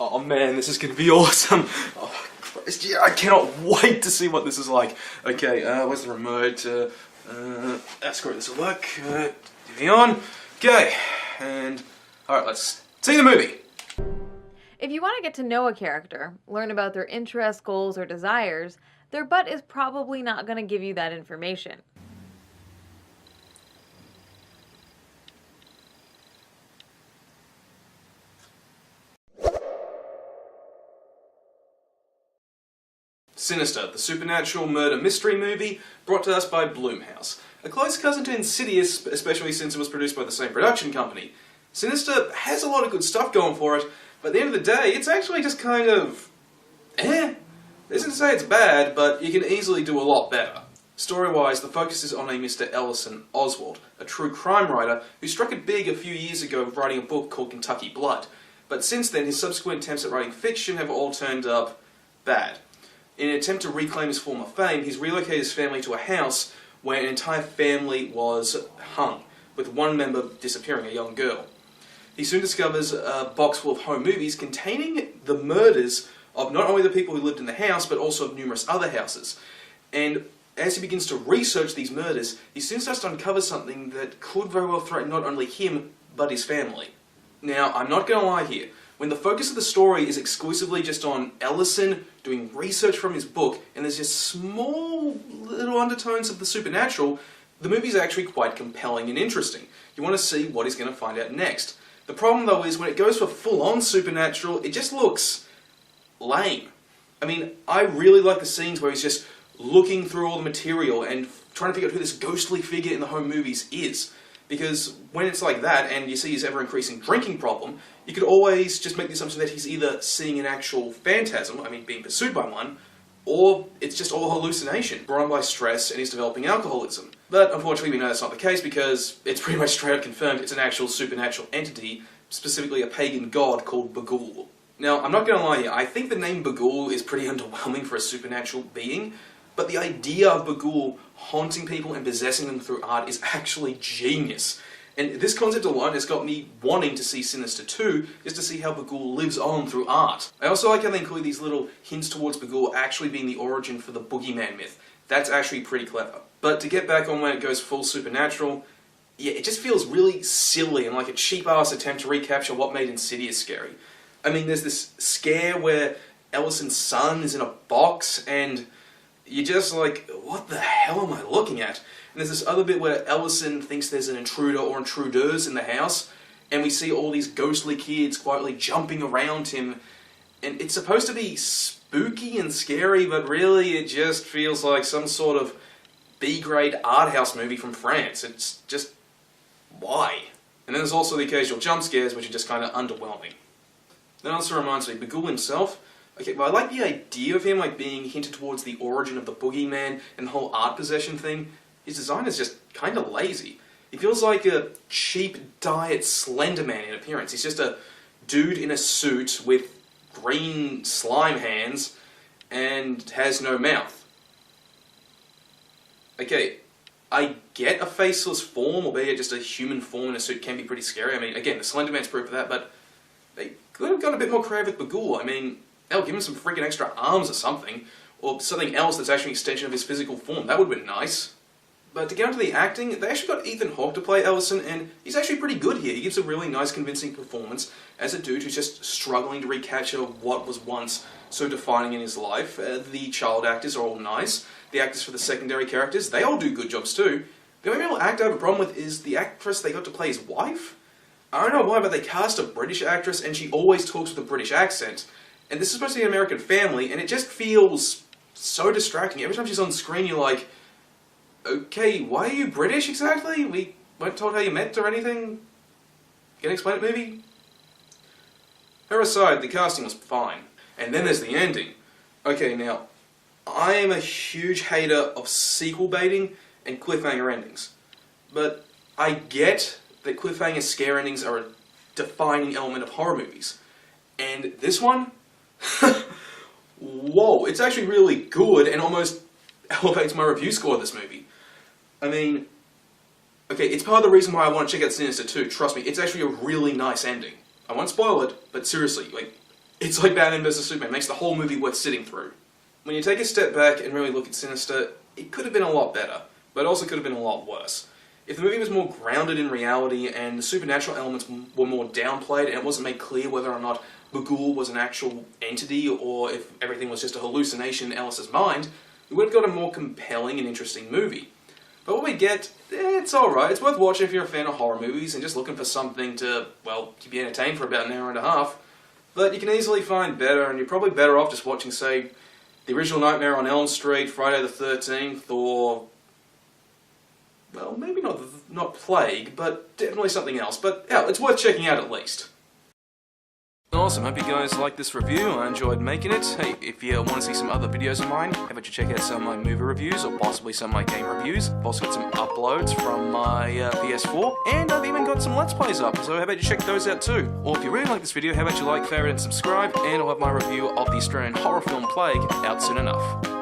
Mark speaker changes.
Speaker 1: Oh man, this is gonna be awesome. Oh, Christ, yeah, I cannot wait to see what this is like. Okay, where's the remote? Screw this will work. TV on. Okay, and alright, let's see the movie.
Speaker 2: If you want to get to know a character, learn about their interests, goals, or desires, their butt is probably not going to give you that information.
Speaker 1: Sinister, the supernatural murder mystery movie brought to us by Blumhouse. A close cousin to Insidious, especially since it was produced by the same production company. Sinister has a lot of good stuff going for it, but at the end of the day, it's actually just kind of... This isn't to say it's bad, but you can easily do a lot better. Story-wise, the focus is on a Mr. Ellison Oswald, a true crime writer who struck it big a few years ago writing a book called Kentucky Blood. But since then, his subsequent attempts at writing fiction have all turned up bad. In an attempt to reclaim his former fame, he's relocated his family to a house where an entire family was hung, with one member disappearing, a young girl. He soon discovers a box full of home movies containing the murders of not only the people who lived in the house, but also of numerous other houses. And as he begins to research these murders, he soon starts to uncover something that could very well threaten not only him, but his family. Now, I'm not going to lie here. When the focus of the story is exclusively just on Ellison doing research from his book, and there's just small little undertones of the supernatural, the movie's actually quite compelling and interesting. You want to see what he's going to find out next. The problem, though, is when it goes for full-on supernatural, it just looks lame. I mean, I really like the scenes where he's just looking through all the material and trying to figure out who this ghostly figure in the home movies is. Because when it's like that, and you see his ever-increasing drinking problem, you could always just make the assumption that he's either seeing an actual phantasm, I mean being pursued by one, or it's just all hallucination, brought on by stress and he's developing alcoholism. But unfortunately we know that's not the case because it's pretty much straight up confirmed it's an actual supernatural entity, specifically a pagan god called Bagul. Now, I'm not going to lie here, I think the name Bagul is pretty underwhelming for a supernatural being, but the idea of Bagul haunting people and possessing them through art is actually genius. And this concept alone has got me wanting to see Sinister 2, just to see how Bagul lives on through art. I also like how they include these little hints towards Bagul actually being the origin for the boogeyman myth. That's actually pretty clever. But to get back on when it goes full supernatural, yeah, it just feels really silly and like a cheap-ass attempt to recapture what made Insidious scary. I mean, there's this scare where Ellison's son is in a box and you're just like, what the hell am I looking at? And there's this other bit where Ellison thinks there's an intruder or intruders in the house, and we see all these ghostly kids quietly jumping around him, and it's supposed to be spooky and scary, but really it just feels like some sort of B-grade art house movie from France. It's just, why? And then there's also the occasional jump scares, which are just kind of underwhelming. That also reminds me, Bagul himself, okay, well, I like the idea of him like being hinted towards the origin of the boogeyman and the whole art possession thing. His design is just kind of lazy. He feels like a cheap diet Slenderman in appearance. He's just a dude in a suit with green slime hands and has no mouth. Okay, I get a faceless form, albeit just a human form in a suit can be pretty scary. I mean, again, the Slenderman's proof of that, but they could have gone a bit more creative with Bagul. I mean, hell, give him some freaking extra arms or something, or something else that's actually an extension of his physical form. That would have been nice. But to get onto the acting, they actually got Ethan Hawke to play Ellison, and he's actually pretty good here. He gives a really nice, convincing performance as a dude who's just struggling to recapture what was once so defining in his life. The child actors are all nice. The actors for the secondary characters, they all do good jobs too. The only real actor I have a problem with is the actress they got to play his wife. I don't know why, but they cast a British actress, and she always talks with a British accent. And this is supposed to be an American family, and it just feels so distracting. Every time she's on screen, you're like, okay, why are you British exactly? We weren't told how you met or anything? Can you explain it, maybe? Her aside, the casting was fine. And then there's the ending. Okay, now, I am a huge hater of sequel baiting and cliffhanger endings. But I get that cliffhanger scare endings are a defining element of horror movies. And this one? Whoa, it's actually really good and almost elevates my review score of this movie. I mean, okay, it's part of the reason why I want to check out Sinister 2, trust me, it's actually a really nice ending. I won't spoil it, but seriously, like, It's like Batman vs Superman, it makes the whole movie worth sitting through. When you take a step back and really look at Sinister, it could have been a lot better, but it also could have been a lot worse. If the movie was more grounded in reality and the supernatural elements were more downplayed and it wasn't made clear whether or not Bughuul was an actual entity or if everything was just a hallucination in Alice's mind, we would have got a more compelling and interesting movie. But what we get, it's alright. It's worth watching if you're a fan of horror movies and just looking for something to, well, keep you entertained for about an hour and a half. But you can easily find better, and you're probably better off just watching, say, the original Nightmare on Elm Street, Friday the 13th, or... well, maybe not Plague, but definitely something else. But yeah, it's worth checking out at least. Awesome, hope you guys liked this review. I enjoyed making it. Hey, if you want to see some other videos of mine, how about you check out some of my movie reviews, or possibly some of my game reviews. I've also got some uploads from my PS4, and I've even got some Let's Plays up, so how about you check those out too. Or if you really like this video, how about you like, favourite, and subscribe, and I'll have my review of the Australian horror film Plague out soon enough.